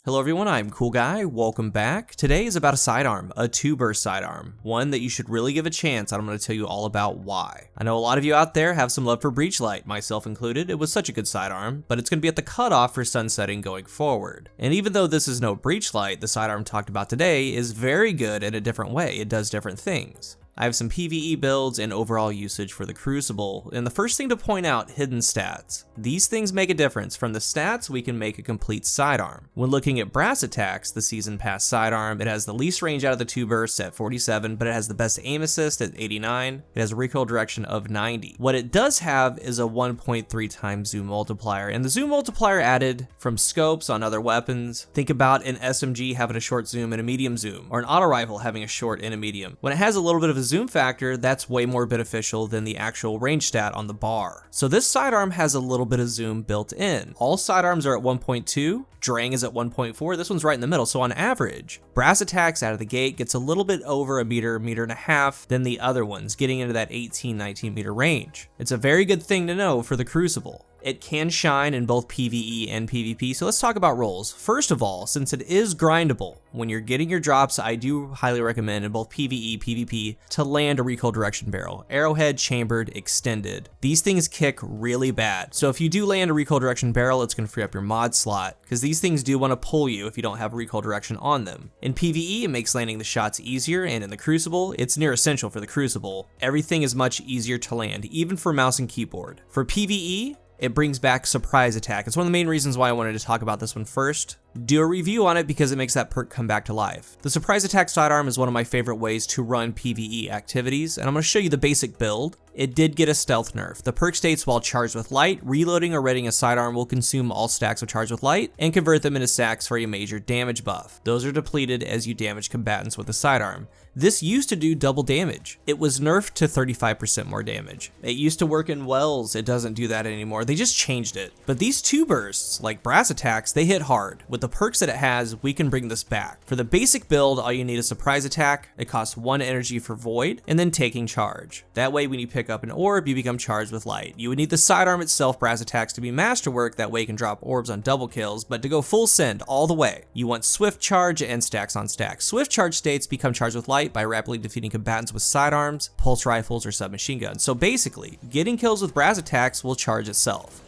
Hello everyone, I'm CoolGuy, welcome back. Today is about a sidearm, a 2-burst sidearm, one that you should really give a chance, and I'm going to tell you all about why. I know a lot of you out there have some love for Breachlight, myself included. It was such a good sidearm, but it's going to be at the cutoff for sunsetting going forward. And even though this is no Breachlight, the sidearm talked about today is very good in a different way. It does different things. I have some PVE builds and overall usage for the Crucible, and the first thing to point out, hidden stats. These things make a difference. From the stats, we can make a complete sidearm. When looking at brass attacks, the season pass sidearm, it has the least range out of the 2 bursts at 47, but it has the best aim assist at 89. It has a recoil direction of 90. What it does have is a 1.3 times zoom multiplier, and the zoom multiplier added from scopes on other weapons. Think about an SMG having a short zoom and a medium zoom, or an auto rifle having a short and a medium. When it has a little bit of a zoom factor, that's way more beneficial than the actual range stat on the bar. So this sidearm has a little bit of zoom built in. All sidearms are at 1.2, Drang is at 1.4, this one's right in the middle, so on average, brass attacks out of the gate gets a little bit over a meter and a half than the other ones, getting into that 18-19 meter range. It's a very good thing to know for the Crucible. It can shine in both PVE and PVP, so let's talk about rolls. First of all, since it is grindable, when you're getting your drops, I do highly recommend in both PVE, PVP to land a recoil direction barrel. Arrowhead, chambered, extended. These things kick really bad. So if you do land a recoil direction barrel, it's going to free up your mod slot, because these things do want to pull you if you don't have recoil direction on them. In PVE, it makes landing the shots easier, and in the Crucible, it's near essential for the Crucible. Everything is much easier to land, even for mouse and keyboard. For PVE, it brings back surprise attack. It's one of the main reasons why I wanted to talk about this one first. Do a review on it because it makes that perk come back to life. The surprise attack sidearm is one of my favorite ways to run PvE activities, and I'm going to show you the basic build. It did get a stealth nerf. The perk states while charged with light, reloading or readying a sidearm will consume all stacks of charged with light and convert them into stacks for a major damage buff. Those are depleted as you damage combatants with the sidearm. This used to do double damage. It was nerfed to 35% more damage. It used to work in wells. It doesn't do that anymore. They just changed it. But these 2 bursts, like brass attacks, they hit hard. With the perks that it has, we can bring this back. For the basic build, all you need is surprise attack. It costs 1 energy for void, and then taking charge. That way, when you pick up an orb, you become charged with light. You would need the sidearm itself, brass attacks, to be masterwork. That way you can drop orbs on double kills, but to go full send all the way, you want swift charge and stacks on stacks. Swift charge states become charged with light by rapidly defeating combatants with sidearms, pulse rifles, or submachine guns. So basically, getting kills with brass attacks will charge itself.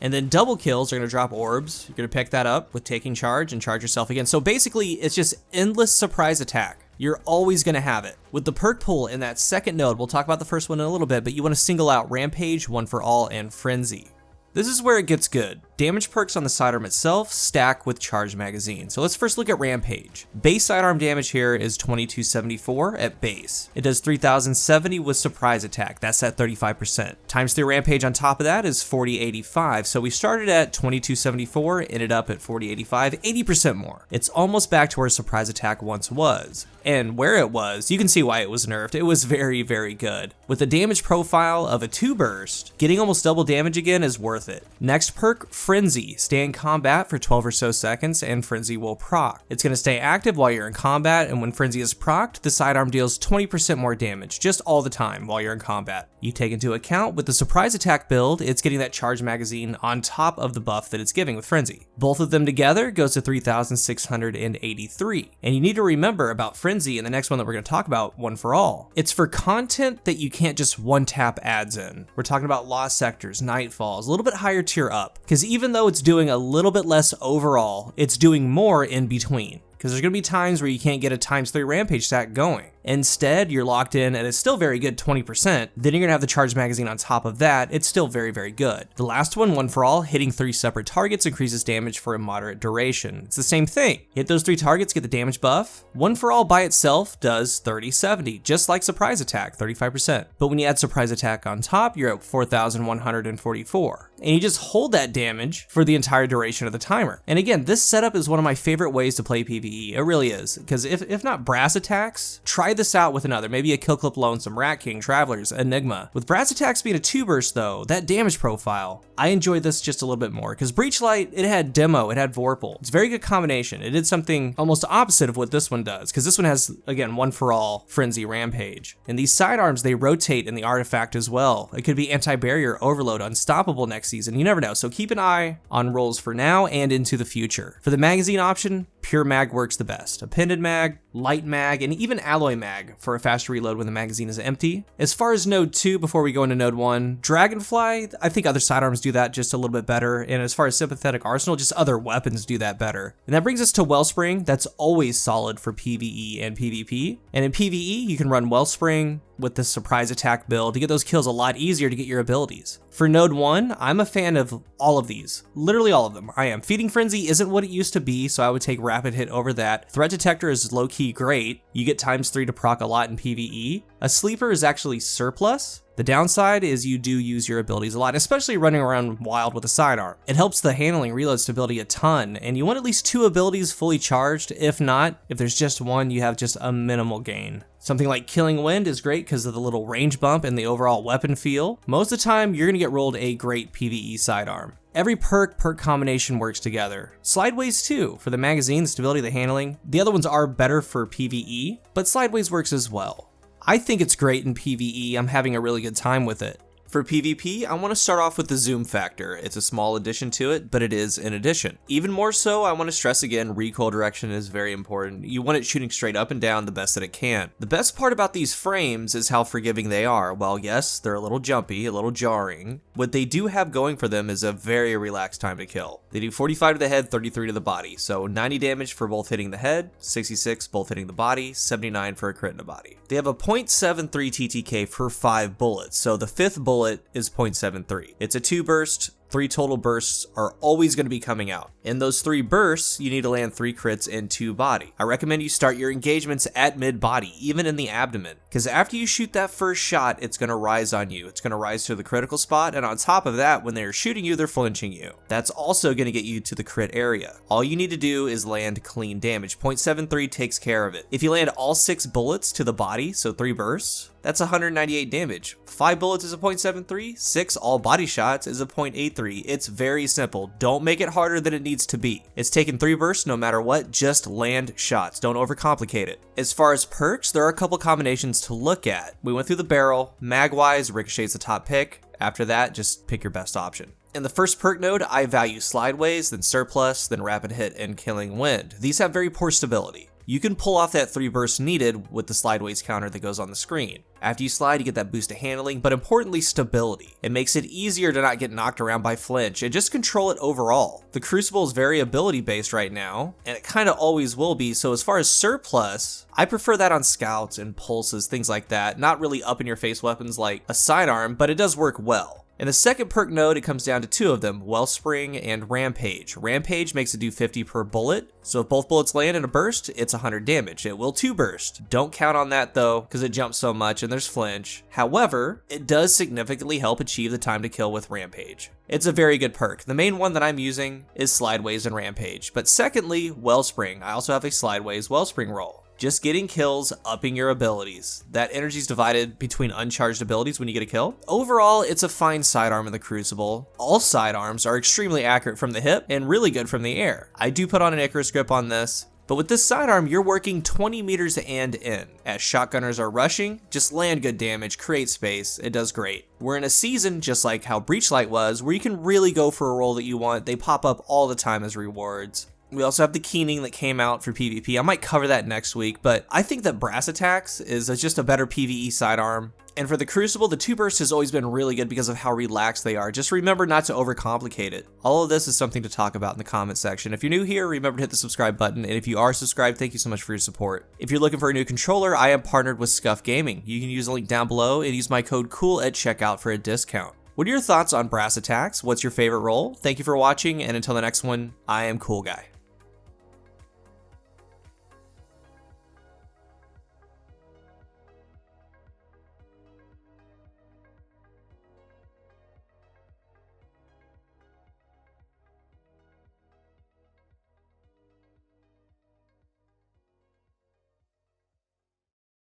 And then double kills are going to drop orbs. You're going to pick that up with taking charge and charge yourself again. So basically, it's just endless surprise attack. You're always going to have it. With the perk pool in that second node, we'll talk about the first one in a little bit, but you want to single out Rampage, One for All, and Frenzy. This is where it gets good. Damage perks on the sidearm itself stack with charged magazine. So let's first look at Rampage. Base sidearm damage here is 2274 at base. It does 3070 with surprise attack. That's at 35%. Times 3 Rampage on top of that is 4085. So we started at 2274, ended up at 4085, 80% more. It's almost back to where surprise attack once was. And where it was, you can see why it was nerfed. It was very, very good. With the damage profile of a 2 burst, getting almost double damage again is worth it. Next perk, Frenzy. Stay in combat for 12 or so seconds and Frenzy will proc. It's going to stay active while you're in combat, and when Frenzy is procced, the sidearm deals 20% more damage just all the time while you're in combat. You take into account with the surprise attack build, it's getting that charge magazine on top of the buff that it's giving with Frenzy. Both of them together goes to 3683. And you need to remember about Frenzy and the next one that we're going to talk about, One for All. It's for content that you can't just one tap ads in. We're talking about Lost Sectors, Nightfalls, a little bit higher tier up. Because even though it's doing a little bit less overall, it's doing more in between. Because there's going to be times where you can't get a times 3 Rampage stack going. Instead, you're locked in and it's still very good, 20%. Then you're going to have the charge magazine on top of that. It's still very, very good. The last one, One for All, hitting 3 separate targets increases damage for a moderate duration. It's the same thing. Hit those 3 targets, get the damage buff. One for All by itself does 3070, just like surprise attack, 35%. But when you add surprise attack on top, you're at 4144. And you just hold that damage for the entire duration of the timer. And again, this setup is one of my favorite ways to play PvE. It really is. Because if not brass attacks, try this out with another, maybe a Kill Clip Lonesome, Rat King, Travelers, Enigma. With Brass Attacks being a 2-burst though, that damage profile, I enjoyed this just a little bit more, because Breachlight, it had Demo, it had Vorpal. It's a very good combination. It did something almost opposite of what this one does, because this one has, again, One for All, Frenzy, Rampage. And these sidearms, they rotate in the artifact as well. It could be Anti-Barrier, Overload, Unstoppable next season, you never know. So keep an eye on rolls for now and into the future. For the magazine option, Pure Mag works the best. Appended Mag, Light Mag, and even Alloy Mag for a faster reload when the magazine is empty. As far as Node 2, before we go into Node 1, Dragonfly, I think other sidearms do that just a little bit better, and as far as Sympathetic Arsenal, just other weapons do that better. And that brings us to Wellspring. That's always solid for PvE and PvP. And in PvE, you can run Wellspring with the surprise attack build to get those kills a lot easier to get your abilities. For Node 1, I'm a fan of all of these. Literally all of them. I am. Feeding Frenzy isn't what it used to be, so I would take Rapid Hit over that. Threat Detector is low-key great. You get ×3 to proc a lot in PvE. A Sleeper is actually surplus. The downside is you do use your abilities a lot, especially running around wild with a sidearm. It helps the handling reload stability a ton, and you want at least 2 abilities fully charged. If not, if there's just one, you have just a minimal gain. Something like Killing Wind is great because of the little range bump and the overall weapon feel. Most of the time, you're gonna get rolled a great PvE sidearm. Every perk combination works together. Slideways too, for the magazine, the stability, the handling. The other ones are better for PvE, but Slideways works as well. I think it's great in PvE, I'm having a really good time with it. For PvP, I want to start off with the zoom factor. It's a small addition to it, but it is an addition. Even more so, I want to stress again, recoil direction is very important. You want it shooting straight up and down the best that it can. The best part about these frames is how forgiving they are. While yes, they're a little jumpy, a little jarring, what they do have going for them is a very relaxed time to kill. They do 45 to the head, 33 to the body, so 90 damage for both hitting the head, 66 both hitting the body, 79 for a crit in the body. They have a 0.73 TTK per 5 bullets, so the 5th bullet is 0.73. It's a 2-burst. 3 total bursts are always going to be coming out. In those 3 bursts, you need to land 3 crits in 2 body. I recommend you start your engagements at mid-body, even in the abdomen, because after you shoot that first shot, it's going to rise on you. It's going to rise to the critical spot, and on top of that, when they're shooting you, they're flinching you. That's also going to get you to the crit area. All you need to do is land clean damage. 0.73 takes care of it. If you land all 6 bullets to the body, so 3 bursts, that's 198 damage. 5 bullets is a 0.73, 6 all body shots is a 0.83. It's very simple. Don't make it harder than it needs to be. It's taking 3 bursts no matter what, just land shots. Don't overcomplicate it. As far as perks, there are a couple combinations to look at. We went through the barrel. Mag-wise, Ricochet's the top pick. After that, just pick your best option. In the first perk node, I value Slideways, then Surplus, then Rapid Hit, and Killing Wind. These have very poor stability. You can pull off that 3 bursts needed with the Slideways counter that goes on the screen. After you slide, you get that boost of handling, but importantly, stability. It makes it easier to not get knocked around by flinch and just control it overall. The Crucible is very ability based right now, and it kind of always will be, so as far as Surplus, I prefer that on scouts and pulses, things like that. Not really up in your face weapons like a sidearm, but it does work well. In the second perk node, it comes down to 2 of them, Wellspring and Rampage. Rampage makes it do 50 per bullet, so if both bullets land in a burst, it's 100 damage. It will 2 burst. Don't count on that though, because it jumps so much and there's flinch. However, it does significantly help achieve the time to kill with Rampage. It's a very good perk. The main one that I'm using is Slideways and Rampage, but secondly, Wellspring. I also have a Slideways Wellspring roll. Just getting kills, upping your abilities. That energy is divided between uncharged abilities when you get a kill. Overall, it's a fine sidearm in the Crucible. All sidearms are extremely accurate from the hip and really good from the air. I do put on an Icarus grip on this, but with this sidearm, you're working 20 meters and in. As shotgunners are rushing, just land good damage, create space, it does great. We're in a season, just like how Breachlight was, where you can really go for a role that you want. They pop up all the time as rewards. We also have the Keening that came out for PvP. I might cover that next week, but I think that Brass Attacks is just a better PvE sidearm. And for the Crucible, the 2 burst has always been really good because of how relaxed they are. Just remember not to overcomplicate it. All of this is something to talk about in the comment section. If you're new here, remember to hit the subscribe button. And if you are subscribed, thank you so much for your support. If you're looking for a new controller, I am partnered with Scuff Gaming. You can use the link down below and use my code COOL at checkout for a discount. What are your thoughts on Brass Attacks? What's your favorite role? Thank you for watching, and until the next one, I am CoolGuy.